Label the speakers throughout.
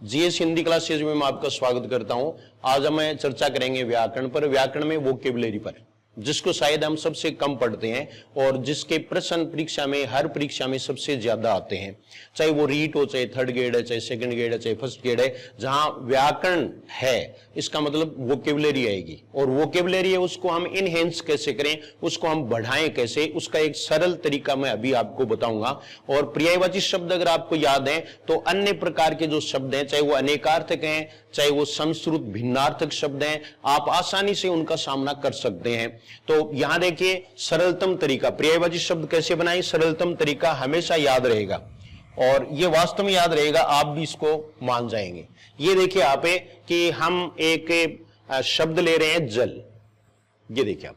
Speaker 1: GS Hindi classes में मैं आपका स्वागत करता हूं। आज हम चर्चा करेंगे व्याकरण पर, व्याकरण में वोकेबुलरी पर, जिसको शायद हम सबसे कम पढ़ते हैं और जिसके प्रश्न परीक्षा में, हर परीक्षा में सबसे ज्यादा आते हैं। चाहे वो रीट हो, चाहे थर्ड ग्रेड है, चाहे सेकंड ग्रेड है, चाहे फर्स्ट ग्रेड है, जहां व्याकरण है इसका मतलब वोकेबुलरी आएगी। और वोकेबुलरी है उसको हम इनहेंस कैसे करें, उसको हम बढ़ाएं कैसे, उसका एक सरल तरीका मैं अभी आपको बताऊंगा। और पर्यायवाची शब्द अगर आपको याद है तो अन्य प्रकार के जो शब्द हैं, चाहे वो अनेकार्थक हैं, चाहे वो संस्कृत भिन्नार्थक शब्द हैं, आप आसानी से उनका सामना कर सकते हैं। तो यहां देखिए सरलतम तरीका, पर्यायवाची शब्द कैसे बनाएं, सरलतम तरीका हमेशा याद रहेगा और ये वास्तव में याद रहेगा, आप भी इसको मान जाएंगे। ये देखिए आप कि हम एक शब्द ले रहे हैं जल, ये देखिए आप,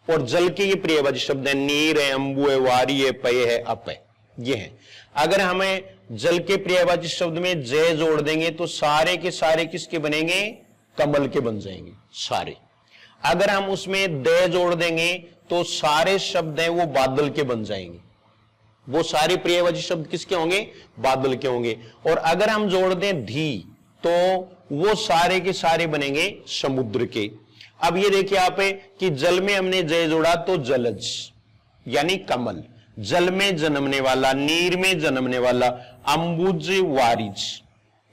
Speaker 1: और जल के ये पर्यायवाची शब्द है, नीर है, अंबु है, वारी है, पय है, अप है, ये है। अगर हमें जल के पर्यायवाची शब्द में जय जोड़ देंगे तो सारे के सारे किसके बनेंगे, कमल के बन जाएंगे सारे। अगर हम उसमें दे जोड़ देंगे तो सारे शब्द हैं वो बादल के बन जाएंगे, वो सारे पर्यायवाची शब्द किसके होंगे, बादल के होंगे। और अगर हम जोड़ दें धी तो वो सारे के सारे बनेंगे समुद्र के। अब ये देखिए आप कि जल में हमने जय जोड़ा तो जलज यानी कमल, जल में जन्मने वाला, नीर में जन्मने वाला, अंबुज, वारिज,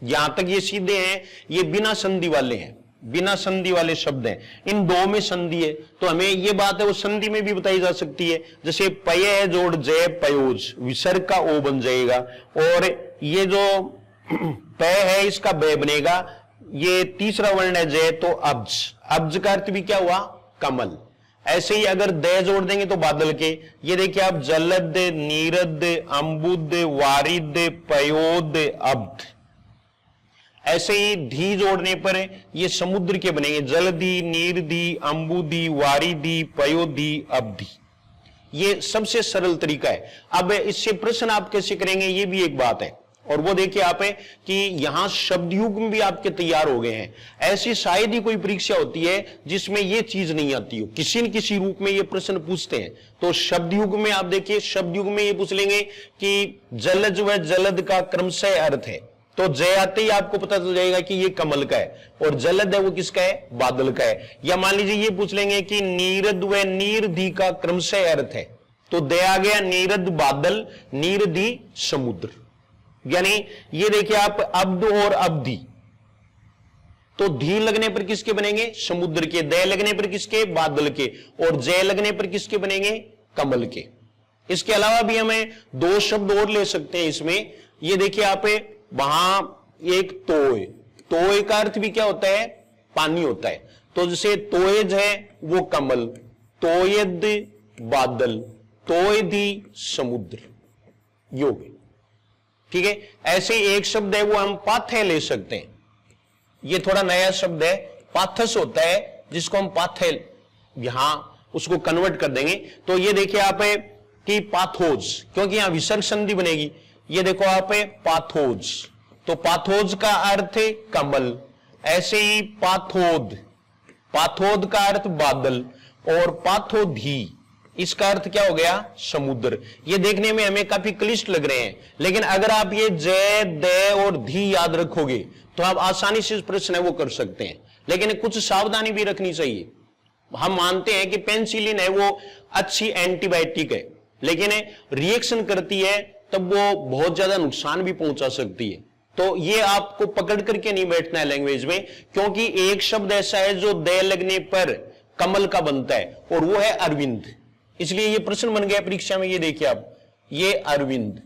Speaker 1: यहां तक ये सीधे हैं, ये बिना संधि वाले हैं, बिना संधि वाले शब्द हैं। इन दो में संधि है तो हमें ये बात है वो संधि में भी बताई जा सकती है। जैसे पय है जोड़ जय, पयोज, विसर्ग का ओ बन जाएगा, और ये जो पय है इसका बय बनेगा, ये तीसरा वर्ण है जय तो अब्ज, अब्ज का अर्थ भी क्या हुआ, कमल। ऐसे ही अगर दे जोड़ देंगे तो बादल के, ये देखिए आप जलद, नीरद, अंबुद, वारिद, पयोद, अब्द। ऐसे ही धी जोड़ने पर ये समुद्र के बनेंगे, जलदी, नीरदी, अंबुदी, वारिदी, पयोदी, अब्दी। ये सबसे सरल तरीका है। अब इससे प्रश्न आप कैसे करेंगे ये भी एक बात है, और वो देखिए आप कि यहां शब्दयुग में भी आपके तैयार हो गए हैं। ऐसी शायद ही कोई परीक्षा होती है जिसमें ये चीज नहीं आती हो, किसी न किसी रूप में ये प्रश्न पूछते हैं। तो शब्दयुग में आप देखिए, शब्दयुग में ये पूछ लेंगे कि जलज व जलद का क्रमशः अर्थ है, तो जय आते ही आपको पता चल जाएगा कि ये कमल का है, और जलद है वो किसका है, बादल का है। या मान लीजिए ये पूछ लेंगे कि नीरद व नीरदी का क्रमशः अर्थ है, तो दे आ गया नीरद बादल, नीरदी समुद्र। यानी ये देखिए आप अब्द और अब्दी, तो धी लगने पर किसके बनेंगे, समुद्र के, दे लगने पर किसके, बादल के, और जय लगने पर किसके बनेंगे, कमल के। इसके अलावा भी हमें दो शब्द और ले सकते हैं इसमें। ये देखिए आप वहां एक तोय, तोय का अर्थ भी क्या होता है, पानी होता है। तो जैसे तोयज है वो कमल, तोयद बादल, तोयदी समुद्र, योग, ठीक है। ऐसे एक शब्द है वो हम पाथय ले सकते हैं, ये थोड़ा नया शब्द है, पाथस होता है, जिसको हम पाथय यहां उसको कन्वर्ट कर देंगे। तो ये देखिए आप कि पाथोज, क्योंकि यहां विसर्ग संधि बनेगी, ये देखो आप पाथोज, तो पाथोज का अर्थ है कमल। ऐसे ही पाथोद, पाथोद का अर्थ बादल, और पाथोधी इसका अर्थ क्या हो गया, समुद्र। ये देखने में हमें काफी क्लिष्ट लग रहे हैं, लेकिन अगर आप ये जय, दे और धी याद रखोगे तो आप आसानी से प्रश्न है वो कर सकते हैं। लेकिन कुछ सावधानी भी रखनी चाहिए। हम मानते हैं कि पेनिसिलिन है वो अच्छी एंटीबायोटिक है, लेकिन रिएक्शन करती है तब वो बहुत ज्यादा नुकसान भी पहुंचा सकती है। तो ये आपको पकड़ करके नहीं बैठना है लैंग्वेज में, क्योंकि एक शब्द ऐसा है जो दे लगने पर कमल का बनता है, और वो है अरविंद। इसलिए ये प्रश्न बन गया परीक्षा में। ये देखिए आप, ये अरविंद,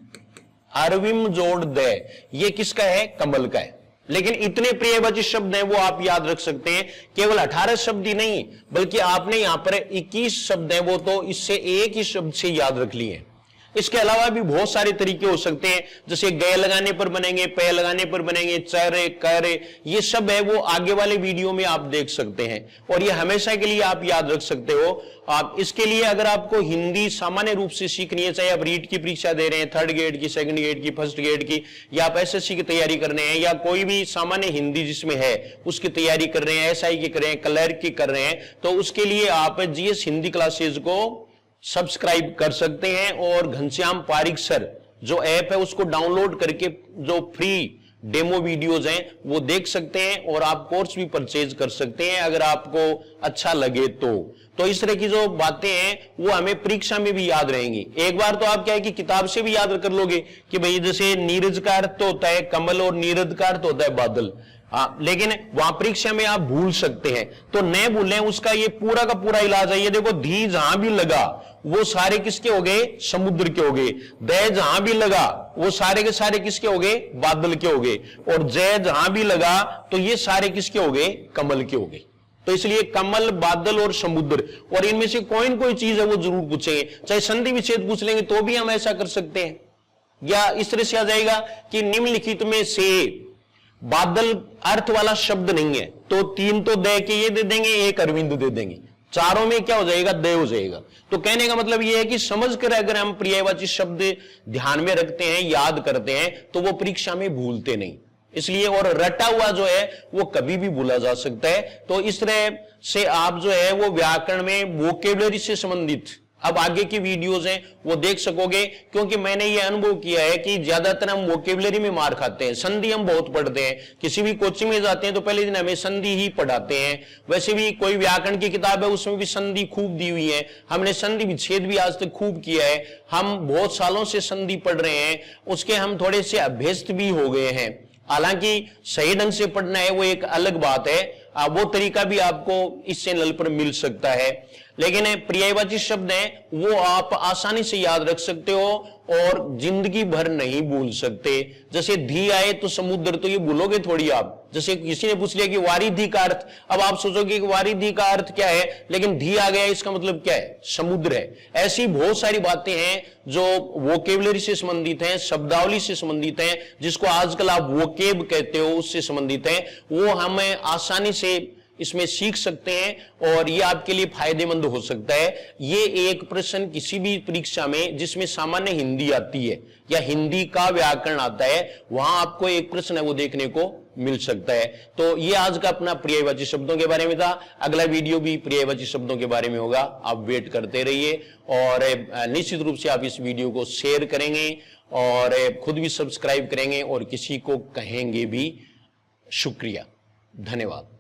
Speaker 1: अरविंद जोड़ दे, ये किसका है, कमल का है। लेकिन इतने पर्यायवाची शब्द हैं वो आप याद रख सकते हैं। केवल 18 शब्द ही नहीं, बल्कि आपने यहां पर 21 शब्द हैं वो तो इससे एक ही शब्द से याद रख लिए हैं। इसके अलावा भी बहुत सारे तरीके हो सकते हैं, जैसे गय लगाने पर बनेंगे, पय लगाने पर बनेंगे, चरे, करे, ये सब है वो आगे वाले वीडियो में आप देख सकते हैं, और ये हमेशा के लिए आप याद रख सकते हो। आप इसके लिए अगर आपको हिंदी सामान्य रूप से सीखनी है, चाहे आप रीट की परीक्षा दे रहे हैं, थर्ड ग्रेड की, सेकंड ग्रेड की, फर्स्ट ग्रेड की, या आप एसएससी की तैयारी कर रहे हैं, या कोई भी सामान्य हिंदी जिसमें है उसकी तैयारी कर रहे हैं, एसआई की कर रहे हैं, क्लर्क की कर रहे हैं, तो उसके लिए आप जीएस हिंदी क्लासेज को सब्सक्राइब कर सकते हैं। और घनश्याम पारिक सर जो ऐप है उसको डाउनलोड करके जो फ्री डेमो वीडियोज हैं वो देख सकते हैं और आप कोर्स भी परचेज कर सकते हैं अगर आपको अच्छा लगे तो इस तरह की जो बातें हैं वो हमें परीक्षा में भी याद रहेंगी। एक बार तो आप क्या है कि किताब से भी याद कर लोगे कि भाई जैसे नीरज का अर्थ तो होता है कमल और नीरद का अर्थ होता है बादल, लेकिन वहां परीक्षा में आप भूल सकते हैं, तो न भूलें उसका ये पूरा का पूरा इलाज है। ये देखो धी जहां भी लगा वो सारे किसके हो गए, समुद्र के हो गए। दय जहां भी लगा वो सारे के सारे किसके हो गए, बादल के हो गए। और जय जहां भी लगा तो ये सारे किसके हो गए, कमल के हो गए। तो इसलिए कमल, बादल और समुद्र, और इनमें से कोई न कोई चीज है वो जरूर पूछेंगे। चाहे संधि विच्छेद पूछ लेंगे तो भी हम ऐसा कर सकते हैं, या इस तरह से आ जाएगा कि निम्नलिखित में से बादल अर्थ वाला शब्द नहीं है, तो 3 तो दे के ये दे देंगे, 1 अरविंद दे देंगे, चारों में क्या हो जाएगा, दे हो जाएगा। तो कहने का मतलब ये है कि समझकर अगर हम पर्यायवाची शब्द ध्यान में रखते हैं, याद करते हैं, तो वो परीक्षा में भूलते नहीं। इसलिए और रटा हुआ जो है वो कभी भी भूला जा सकता है। तो इस तरह से आप जो है वो व्याकरण में वोकेबलरी से संबंधित अब आगे की वीडियोस हैं वो देख सकोगे, क्योंकि मैंने ये अनुभव किया है कि ज्यादातर हम वोकेबलरी में मार खाते हैं। संधि हम बहुत पढ़ते हैं, किसी भी कोचिंग में जाते हैं तो पहले दिन हमें संधि ही पढ़ाते हैं। वैसे भी कोई व्याकरण की किताब है उसमें भी संधि खूब दी हुई है, हमने संधि विच्छेद भी आज तक खूब किया है, हम बहुत सालों से संधि पढ़ रहे हैं, उसके हम थोड़े से अभ्यस्त भी हो गए हैं। हालांकि सही ढंग से पढ़ना है वो एक अलग बात है, वो तरीका भी आपको इस चैनल पर मिल सकता है। लेकिन पर्यायवाची शब्द हैं वो आप आसानी से याद रख सकते हो और जिंदगी भर नहीं भूल सकते। जैसे धी आए तो समुद्र, तो ये भूलोगे थोड़ी आप। जैसे किसी ने पूछ लिया कि वारिधि का अर्थ, अब आप सोचोगे कि वारिधि का अर्थ क्या है, लेकिन धी आ गया इसका मतलब क्या है, समुद्र है। ऐसी बहुत सारी बातें हैं जो वोकेबलरी से संबंधित हैं, शब्दावली से संबंधित हैं, जिसको आजकल आप वोकेब कहते हो, उससे संबंधित है, वो हमें आसानी से इसमें सीख सकते हैं और ये आपके लिए फायदेमंद हो सकता है। ये एक प्रश्न किसी भी परीक्षा में जिसमें सामान्य हिंदी आती है या हिंदी का व्याकरण आता है, वहां आपको एक प्रश्न है वो देखने को मिल सकता है। तो ये आज का अपना पर्यायवाची शब्दों के बारे में था। अगला वीडियो भी पर्यायवाची शब्दों के बारे में होगा, आप वेट करते रहिए और निश्चित रूप से आप इस वीडियो को शेयर करेंगे और खुद भी सब्सक्राइब करेंगे और किसी को कहेंगे भी। शुक्रिया, धन्यवाद।